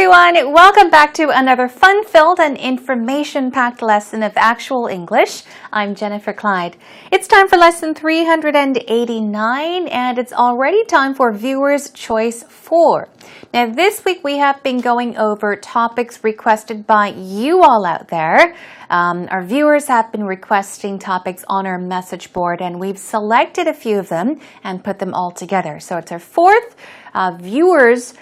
everyone, welcome back to another fun-filled and information-packed lesson of actual English. I'm Jennifer Clyde. It's time for lesson 389 and it's already time for Viewer's Choice 4. Now this week we have been going over topics requested by you all out there. Our viewers have been requesting topics on our message board and we've selected a few of them and put them all together. So it's our fourth viewers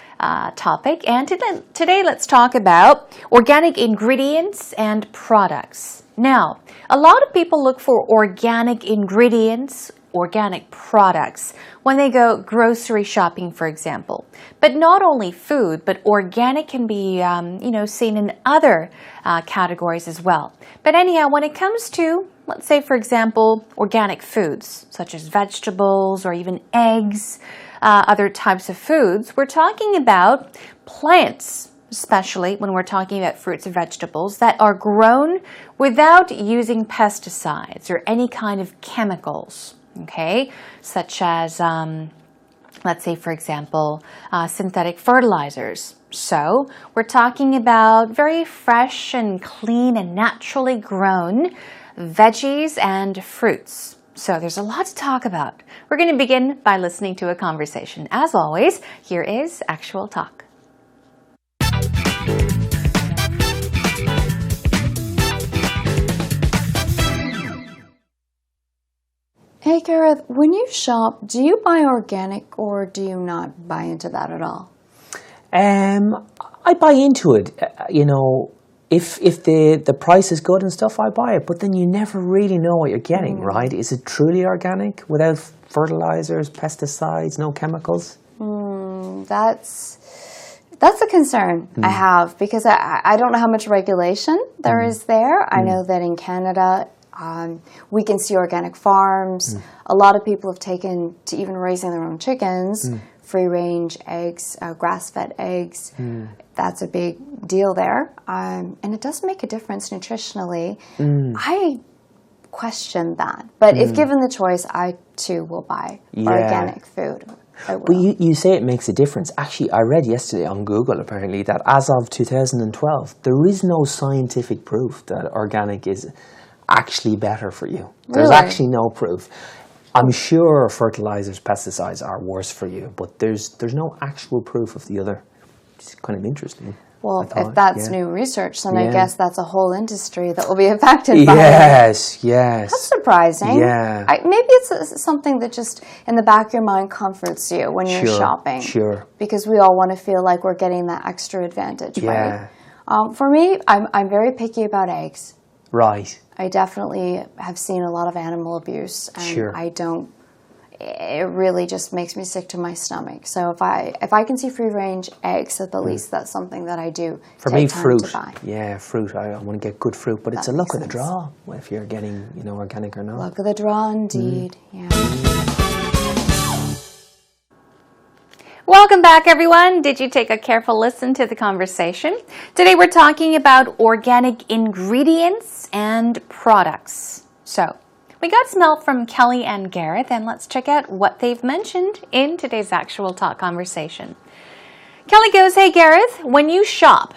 topic, and today let's talk about organic ingredients and products. Now, a lot of people look for organic ingredients, organic products when they go grocery shopping, for example. But not only food, but organic can be seen in other categories as well. But anyhow, when it comes to, let's say, for example, organic foods, such as vegetables or even eggs, other types of foods, we're talking about plants, especially when we're talking about fruits and vegetables that are grown without using pesticides or any kind of chemicals, okay? Such as, let's say, for example, synthetic fertilizers. So we're talking about very fresh and clean and naturally grown veggies and fruits. So there's a lot to talk about. We're going to begin by listening to a conversation. As always, here is Actual Talk. Hey Gareth, when you shop, do you buy organic or do you not buy into that at all? I buy into it, If the price is good and stuff, I buy it. But then you never really know what you're getting, right? Is it truly organic without fertilizers, pesticides, no chemicals? That's a concern I have because I don't know how much regulation there is there. I know that in Canada, we can see organic farms. A lot of people have taken to even raising their own chickens. Free-range eggs, grass-fed eggs. That's a big deal there. And it does make a difference nutritionally. I question that. But if given the choice, I too will buy organic food. But you say it makes a difference. Actually, I read yesterday on Google, apparently, that as of 2012, there is no scientific proof that organic is actually better for you. There's actually no proof. I'm sure fertilizers, pesticides are worse for you, but there's no actual proof of the other. It's kind of interesting. Well, if that's new research, then I guess that's a whole industry that will be affected by it. Yes. That's surprising. Yeah. Maybe it's something that just in the back of your mind comforts you when you're shopping. Sure. Because we all want to feel like we're getting that extra advantage, right? For me, I'm very picky about eggs. Right. I definitely have seen a lot of animal abuse, and it really just makes me sick to my stomach. So if I can see free-range eggs, at the least that's something that I do for take me, time fruit. to buy. Yeah, fruit. I want to get good fruit, but it's a luck of the draw if you're getting, organic or not. Luck of the draw, indeed. Yeah. Welcome back, everyone. Did you take a careful listen to the conversation? Today we're talking about organic ingredients and products. So, we got some help from Kelly and Gareth, and let's check out what they've mentioned in today's Actual Talk conversation. Kelly goes, hey Gareth, when you shop,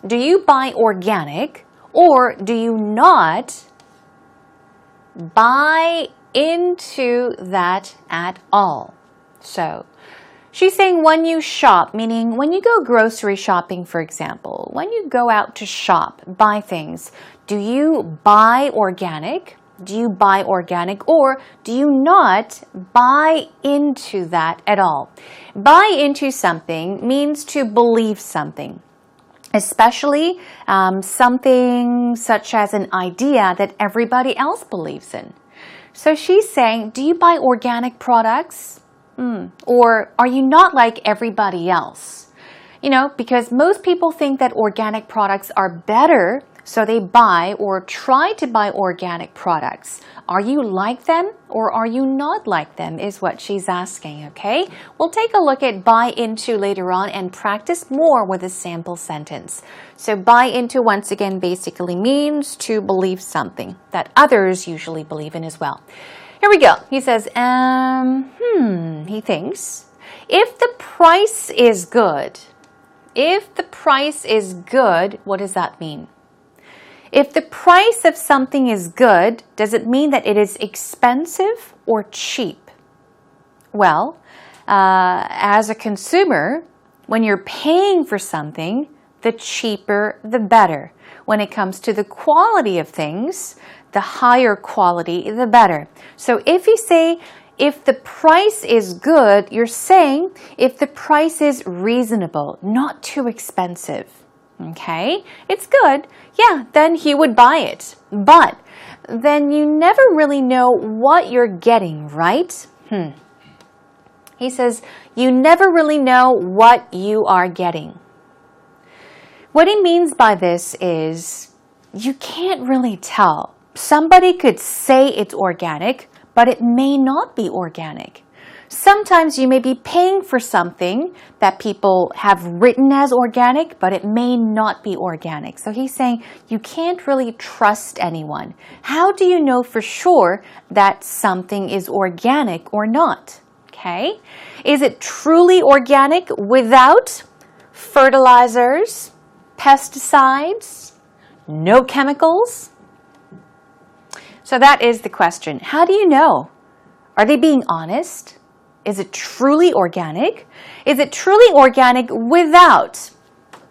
do you buy organic or do you not buy into that at all? So, she's saying when you shop, meaning when you go grocery shopping, for example, when you go out to shop, buy things, do you buy organic? Do you buy organic or do you not buy into that at all? Buy into something means to believe something, especially something such as an idea that everybody else believes in. So she's saying, do you buy organic products? Or are you not like everybody else? Because most people think that organic products are better, so they buy or try to buy organic products. Are you like them or are you not like them is what she's asking, okay? We'll take a look at buy into later on and practice more with a sample sentence. So buy into, once again, basically means to believe something that others usually believe in as well. Here we go. He says, he thinks, if the price is good if the price is good, what does that mean? If the price of something is good, does it mean that it is expensive or cheap? Well, as a consumer, when you're paying for something, the cheaper, the better. When it comes to the quality of things, the higher quality, the better. So if you say, if the price is good, you're saying if the price is reasonable, not too expensive. Okay? It's good. Yeah, then he would buy it. But then you never really know what you're getting, right? He says, you never really know what you are getting. What he means by this is you can't really tell. Somebody could say it's organic, but it may not be organic. Sometimes you may be paying for something that people have written as organic, but it may not be organic. So he's saying you can't really trust anyone. How do you know for sure that something is organic or not? Okay? Is it truly organic without fertilizers, pesticides, no chemicals? So that is the question. How do you know? Are they being honest? Is it truly organic? Is it truly organic without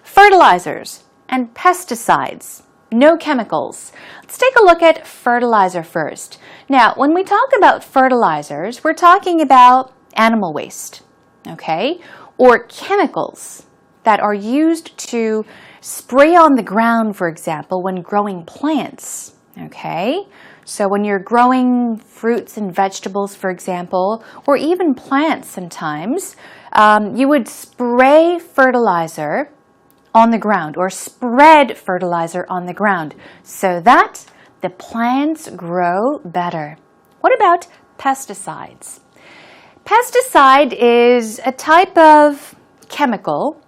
fertilizers and pesticides? No chemicals. Let's take a look at fertilizer first. Now, when we talk about fertilizers, we're talking about animal waste, okay? Or chemicals that are used to spray on the ground, for example, when growing plants, okay? So when you're growing fruits and vegetables, for example, or even plants sometimes, you would spray fertilizer on the ground or spread fertilizer on the ground so that the plants grow better. What about pesticides? Pesticide is a type of chemical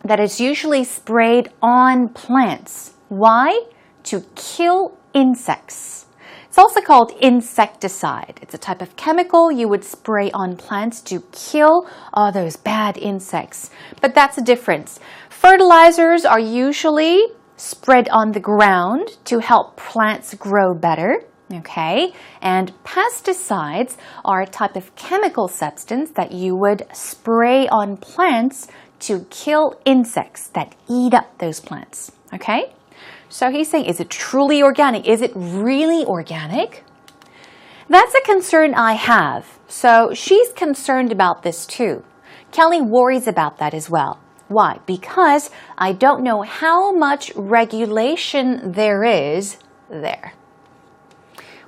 that is usually sprayed on plants. Why? To kill insects. It's also called insecticide. It's a type of chemical you would spray on plants to kill all those bad insects. But that's a difference. Fertilizers are usually spread on the ground to help plants grow better. Okay? And pesticides are a type of chemical substance that you would spray on plants to kill insects that eat up those plants. Okay? So he's saying, is it truly organic? Is it really organic? That's a concern I have. So she's concerned about this too. Kelly worries about that as well. Why? Because I don't know how much regulation there is there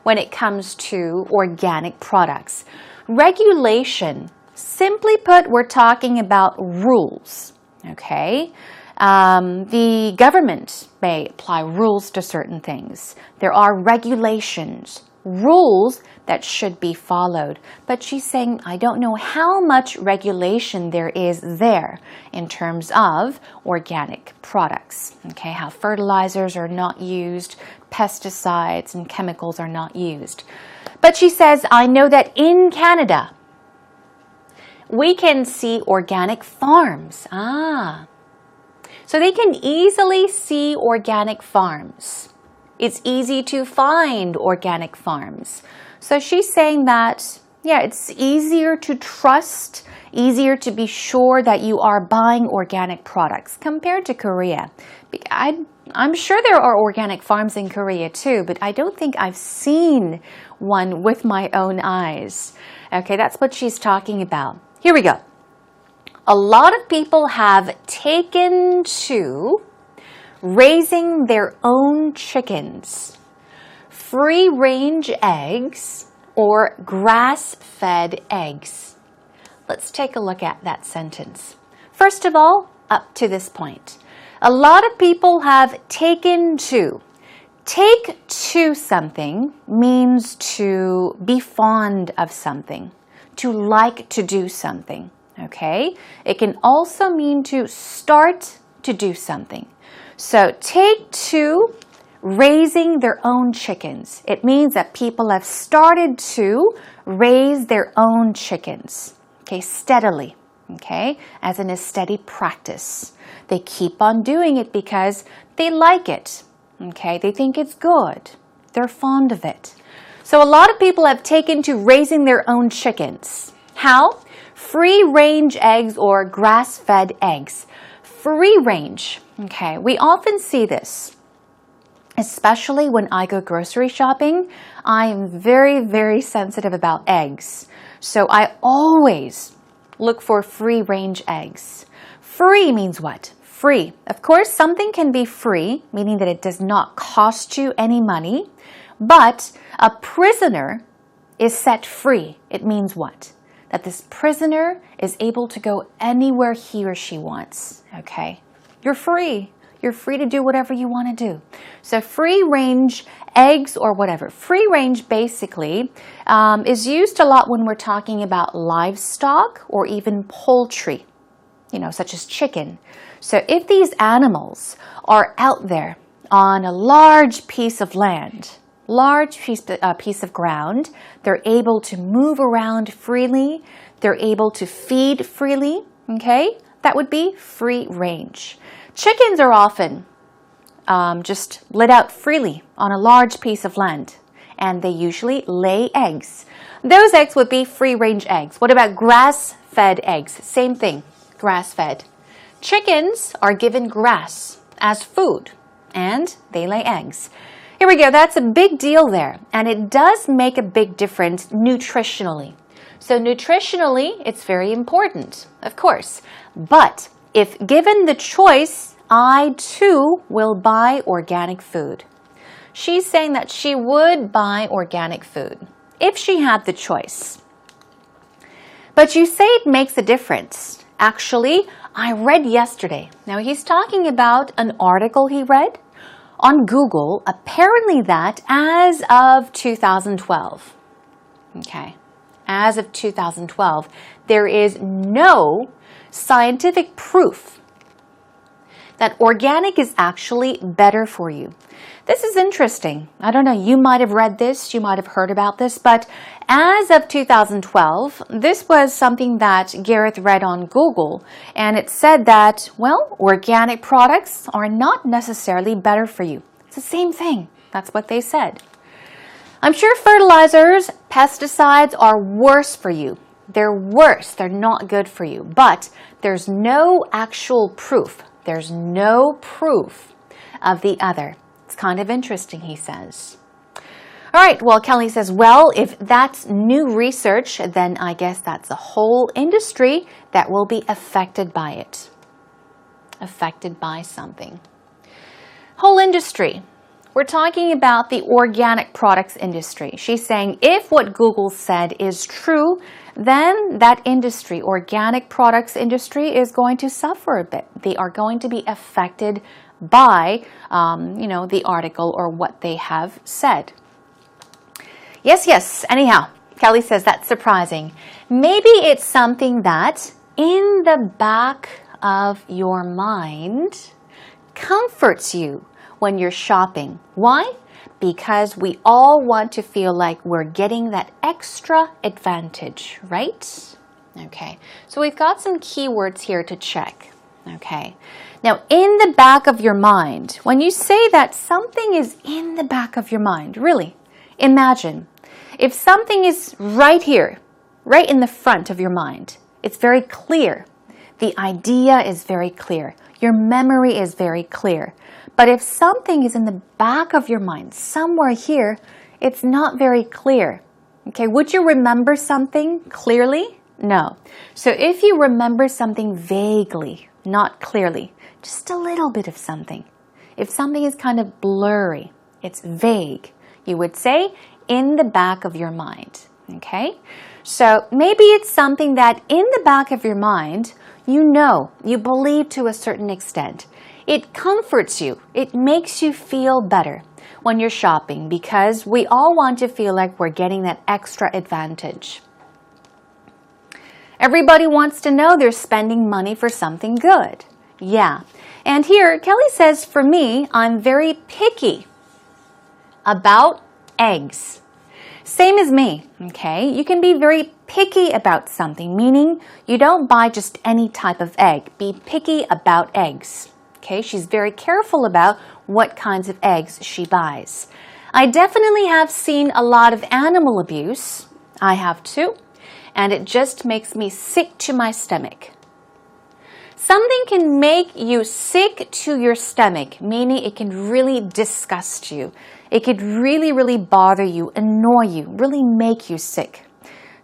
when it comes to organic products. Regulation, simply put, we're talking about rules, okay? The government may apply rules to certain things. There are regulations, rules that should be followed. But she's saying, I don't know how much regulation there is there in terms of organic products. Okay, how fertilizers are not used, pesticides and chemicals are not used. But she says, I know that in Canada, we can see organic farms. So they can easily see organic farms. It's easy to find organic farms. So she's saying that, yeah, it's easier to trust, easier to be sure that you are buying organic products compared to Korea. I'm sure there are organic farms in Korea too, but I don't think I've seen one with my own eyes. Okay, that's what she's talking about. Here we go. A lot of people have taken to raising their own chickens, free-range eggs, or grass-fed eggs. Let's take a look at that sentence. First of all, up to this point, a lot of people have taken to. Take to something means to be fond of something, to like to do something. Okay? It can also mean to start to do something. So take to raising their own chickens. It means that people have started to raise their own chickens. Okay, steadily. Okay, as in a steady practice. They keep on doing it because they like it. Okay, they think it's good. They're fond of it. So a lot of people have taken to raising their own chickens. How? Free-range eggs or grass-fed eggs. Free-range. Okay, we often see this, especially when I go grocery shopping. I am very, very sensitive about eggs. So I always look for free-range eggs. Free means what? Free. Of course, something can be free, meaning that it does not cost you any money. But a prisoner is set free. It means what? That this prisoner is able to go anywhere he or she wants. Okay? You're free. You're free to do whatever you want to do. So free-range eggs or whatever. Free-range basically is used a lot when we're talking about livestock or even poultry, such as chicken. So if these animals are out there on a large piece of land, large piece of ground, they're able to move around freely, they're able to feed freely, okay? That would be free range. Chickens are often just let out freely on a large piece of land, and they usually lay eggs. Those eggs would be free-range eggs. What about grass-fed eggs? Same thing, grass-fed. Chickens are given grass as food, and they lay eggs. Here we go, that's a big deal there, and it does make a big difference nutritionally. So nutritionally, it's very important, of course. But if given the choice, I too will buy organic food. She's saying that she would buy organic food if she had the choice. But you say it makes a difference. Actually, I read yesterday. Now he's talking about an article he read on Google, apparently that as of 2012. Okay. As of 2012, there is no scientific proof that organic is actually better for you. This is interesting. I don't know, you might have read this, you might have heard about this, but as of 2012, this was something that Gareth read on Google, and it said that, well, organic products are not necessarily better for you. It's the same thing. That's what they said. I'm sure fertilizers, pesticides are worse for you. They're worse. They're not good for you. But there's no actual proof. There's no proof of the other. It's kind of interesting, he says. All right, well, Kelly says, well, if that's new research, then I guess that's a whole industry that will be affected by it. Affected by something. Whole industry. We're talking about the organic products industry. She's saying if what Google said is true, then that industry, organic products industry, is going to suffer a bit. They are going to be affected by, the article or what they have said. Yes. Anyhow, Kelly says that's surprising. Maybe it's something that in the back of your mind comforts you when you're shopping. Why? Because we all want to feel like we're getting that extra advantage, right? Okay, so we've got some keywords here to check. Okay, now in the back of your mind, when you say that something is in the back of your mind, really, imagine if something is right here, right in the front of your mind, it's very clear. The idea is very clear. Your memory is very clear. But if something is in the back of your mind, somewhere here, it's not very clear. Okay, would you remember something clearly? No. So if you remember something vaguely, not clearly, just a little bit of something. If something is kind of blurry, it's vague, you would say in the back of your mind. Okay? So maybe it's something that in the back of your mind, you believe to a certain extent. It comforts you. It makes you feel better when you're shopping because we all want to feel like we're getting that extra advantage. Everybody wants to know they're spending money for something good. Yeah. And here, Kelly says, for me, I'm very picky about eggs. Same as me, okay? You can be very picky about something, meaning you don't buy just any type of egg. Be picky about eggs. Okay, she's very careful about what kinds of eggs she buys. I definitely have seen a lot of animal abuse. I have too. And it just makes me sick to my stomach. Something can make you sick to your stomach, meaning it can really disgust you. It could really, really bother you, annoy you, really make you sick.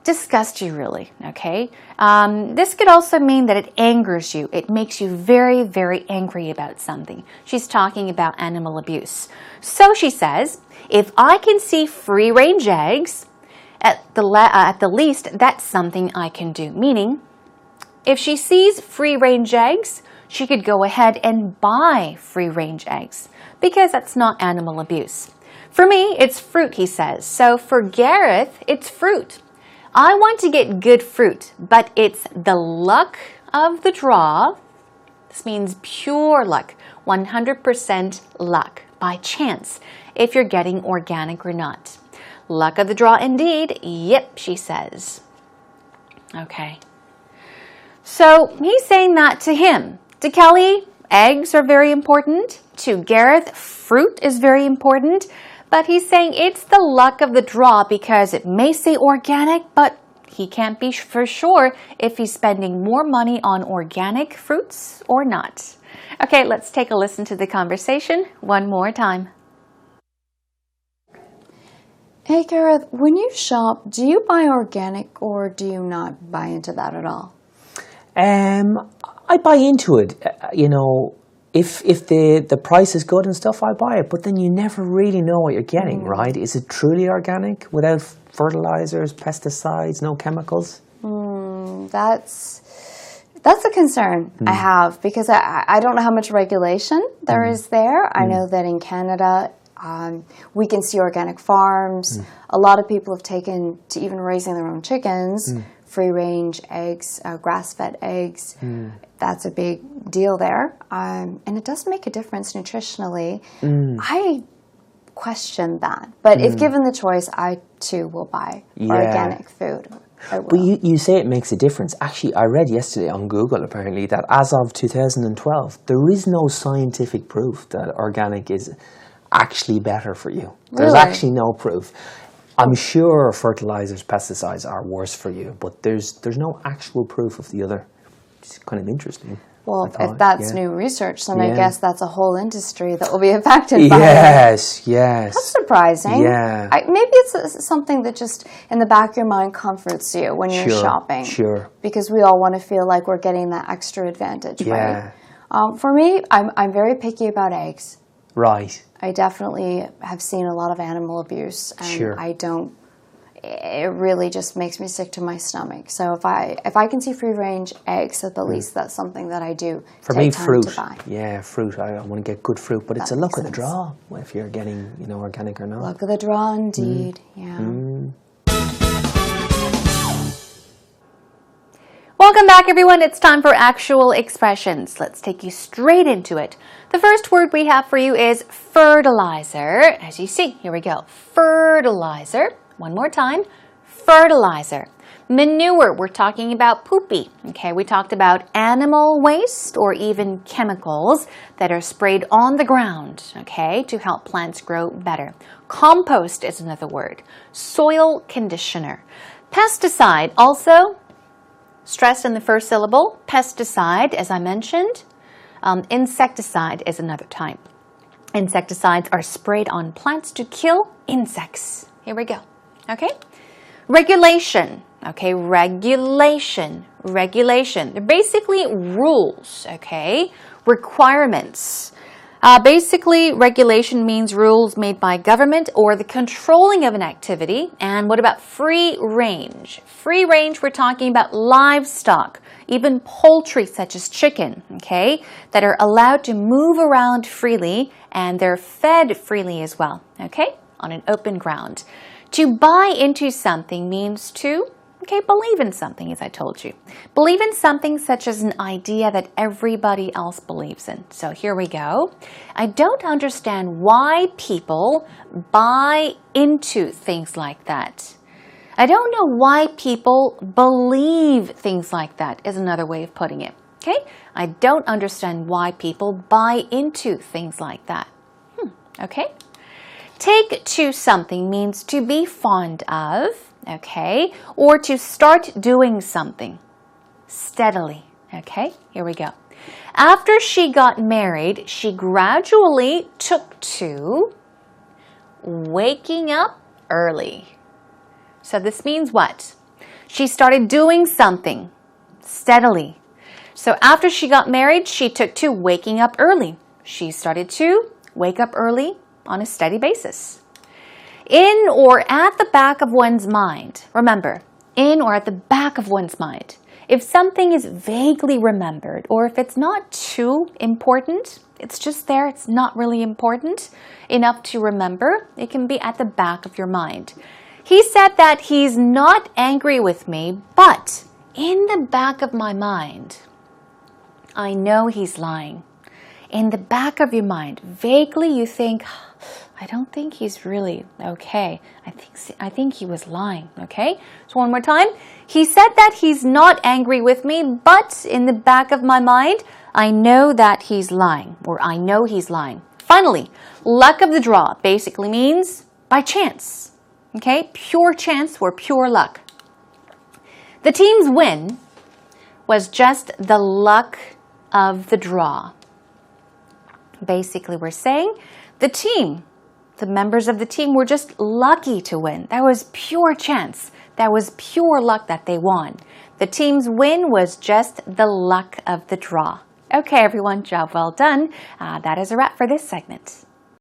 Disgust you, really, okay? This could also mean that it angers you. It makes you very, very angry about something. She's talking about animal abuse. So she says, if I can see free-range eggs, at the least, that's something I can do. Meaning, if she sees free-range eggs, she could go ahead and buy free-range eggs because that's not animal abuse. For me, it's fruit, he says. So for Gareth, it's fruit. I want to get good fruit, but it's the luck of the draw. This means pure luck, 100% luck, by chance, if you're getting organic or not. Luck of the draw indeed. Yep, she says. Okay. So he's saying that to him. To Kelly, eggs are very important. To Gareth, fruit is very important. But he's saying it's the luck of the draw because it may say organic, but he can't be for sure if he's spending more money on organic fruits or not. Okay, let's take a listen to the conversation one more time. Hey Gareth, when you shop, do you buy organic or do you not buy into that at all? I buy into it. If the price is good and stuff, I buy it. But then you never really know what you're getting, right? Is it truly organic without fertilizers, pesticides, no chemicals? That's a concern I have because I don't know how much regulation there is there. I know that in Canada, we can see organic farms. A lot of people have taken to even raising their own chickens, free-range eggs, grass-fed eggs. That's a big deal there. And it does make a difference nutritionally. I question that. But if given the choice, I too will buy organic food. But you say it makes a difference. Actually, I read yesterday on Google, apparently, that as of 2012, there is no scientific proof that organic is actually better for you. There's actually no proof. I'm sure fertilizers, pesticides are worse for you, but there's no actual proof of the other. It's kind of interesting. Well, if that's new research, then I guess that's a whole industry that will be affected by it. Yes. That's surprising. Yeah. Maybe it's something that just in the back of your mind comforts you when you're shopping. Sure. Because we all want to feel like we're getting that extra advantage, right? For me, I'm very picky about eggs. Right. I definitely have seen a lot of animal abuse, and it really just makes me sick to my stomach. So if I can see free-range eggs, at the least that's something that I do For take me, time fruit. to buy. Yeah, fruit. I want to get good fruit, but it's a luck of the draw if you're getting, organic or not. Luck of the draw, indeed. Yeah. Welcome back, everyone. It's time for actual expressions. Let's take you straight into it. The first word we have for you is fertilizer. As you see, here we go. Fertilizer. One more time. Fertilizer. Manure, we're talking about poopy. Okay, we talked about animal waste or even chemicals that are sprayed on the ground, okay, to help plants grow better. Compost is another word. Soil conditioner. Pesticide, also stressed in the first syllable. Pesticide, as I mentioned. Insecticide is another type. Insecticides are sprayed on plants to kill insects. Here we go. Okay? Regulation. Okay, regulation. They're basically rules, okay? Requirements. Basically, regulation means rules made by government or the controlling of an activity. And what about free range? Free range, we're talking about livestock, even poultry such as chicken, okay, that are allowed to move around freely and they're fed freely as well, okay, on an open ground. To buy into something means to, believe in something, as I told you. Believe in something such as an idea that everybody else believes in. So here we go. I don't understand why people buy into things like that. I don't know why people believe things like that is another way of putting it. Okay? I don't understand why people buy into things like that. Okay? Take to something means to be fond of, okay? Or to start doing something steadily. Okay? Here we go. After she got married, she gradually took to waking up early. So this means what? She started doing something steadily. So after she got married, she took to waking up early. She started to wake up early on a steady basis. In or at the back of one's mind. Remember, in or at the back of one's mind. If something is vaguely remembered, or if it's not too important, it's just there, it's not really important enough to remember, it can be at the back of your mind. He said that he's not angry with me, but in the back of my mind, I know he's lying. In the back of your mind, vaguely you think, I don't think he's really okay. I think he was lying, okay? So one more time. He said that he's not angry with me, but in the back of my mind, I know that he's lying, or I know he's lying. Finally, luck of the draw basically means by chance, okay? Pure chance or pure luck. The team's win was just the luck of the draw. Basically, we're saying the members of the team were just lucky to win. That was pure chance. That was pure luck that they won. The team's win was just the luck of the draw. Okay, everyone, job well done. That is a wrap for this segment.